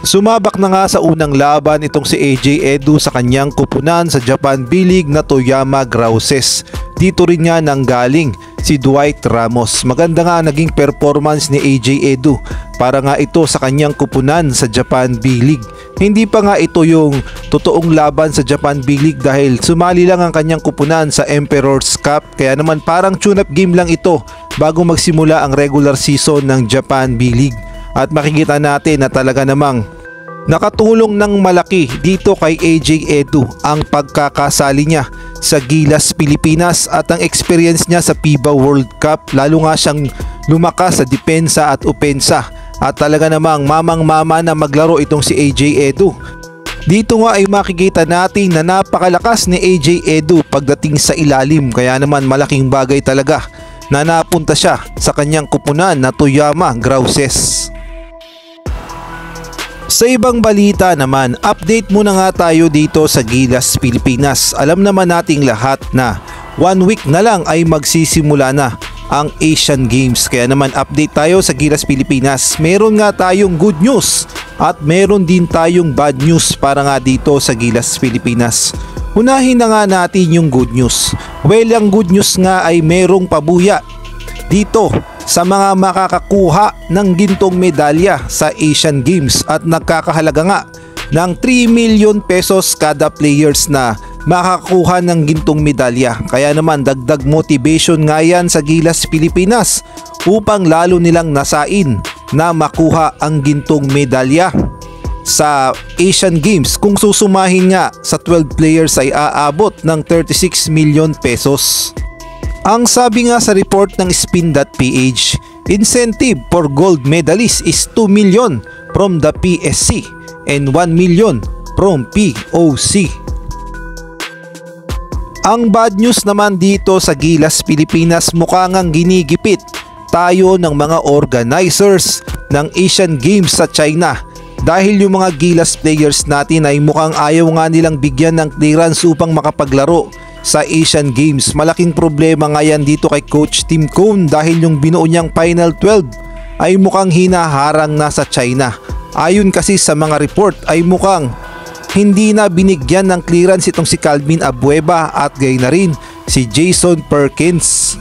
Sumabak na nga sa unang laban itong si AJ Edu sa kanyang kupunan sa Japan B-League na Toyama Grouses. Dito rin niya nanggaling si Dwight Ramos. Maganda nga naging performance ni AJ Edu para nga ito sa kanyang kupunan sa Japan B-League. Hindi pa nga ito yung totoong laban sa Japan B-League dahil sumali lang ang kanyang kupunan sa Emperor's Cup, kaya naman parang tune-up game lang ito bago magsimula ang regular season ng Japan B-League. At makikita natin na talaga namang nakatulong ng malaki dito kay AJ Edu ang pagkakasali niya sa Gilas Pilipinas at ang experience niya sa FIBA World Cup. Lalo nga siyang lumakas sa depensa at opensa at talaga namang mamang-mama na maglaro itong si AJ Edu. Dito nga ay makikita natin na napakalakas ni AJ Edu pagdating sa ilalim, kaya naman malaking bagay talaga na napunta siya sa kanyang kupunan na Toyama Grouses. Sa ibang balita naman, update muna nga tayo dito sa Gilas Pilipinas. Alam naman nating lahat na 1 week na lang ay magsisimula na ang Asian Games. Kaya naman update tayo sa Gilas Pilipinas. Meron nga tayong good news at meron din tayong bad news para nga dito sa Gilas Pilipinas. Unahin na nga natin yung good news. Well, ang good news nga ay merong pabuya dito sa mga makakakuha ng gintong medalya sa Asian Games at nagkakahalaga nga ng 3 million pesos kada players na makakakuha ng gintong medalya. Kaya naman dagdag motivation nga yan sa Gilas Pilipinas upang lalo nilang nasain na makuha ang gintong medalya sa Asian Games. Kung susumahin nga sa 12 players ay aabot ng 36 million pesos. Ang sabi nga sa report ng Spin.ph, incentive for gold medalist is 2 million from the PSC and 1 million from POC. Ang bad news naman dito sa Gilas Pilipinas, mukhang ang ginigipit tayo ng mga organizers ng Asian Games sa China dahil yung mga Gilas players natin ay mukhang ayaw nga nilang bigyan ng clearance upang makapaglaro sa Asian Games. Malaking problema nga yan dito kay Coach Tim Cone dahil yung binuo niyang Final 12 ay mukhang hinaharang na sa China. Ayon kasi sa mga report ay mukhang hindi na binigyan ng clearance itong si Calvin Abueva at gayon na rin si Jason Perkins.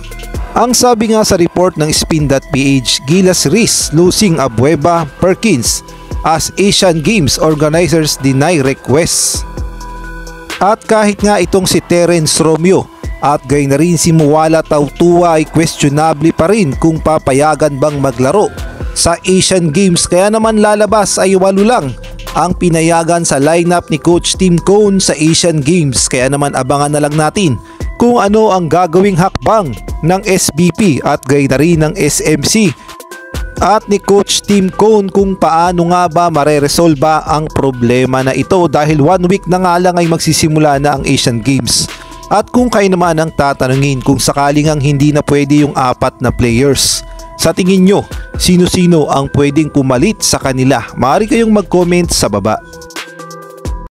Ang sabi nga sa report ng Spin.ph, Gilas risks losing Abueva, Perkins as Asian Games organizers deny requests. At kahit nga itong si Terence Romeo at gayon na rin si Muwala Tautua ay questionable pa rin kung papayagan bang maglaro sa Asian Games. Kaya naman lalabas ay 8 lang ang pinayagan sa lineup ni Coach Tim Cone sa Asian Games. Kaya naman abangan na lang natin kung ano ang gagawing hakbang ng SBP at gayon na rin ng SMC at ni Coach Tim Cone kung paano nga ba mareresolba ang problema na ito dahil 1 week na nga lang ay magsisimula na ang Asian Games. At kung kayo naman ang tatanungin kung sakaling ang hindi na pwede yung 4 na players, sa tingin nyo sino-sino ang pwedeng pumalit sa kanila? Maaari kayong mag-comment sa baba.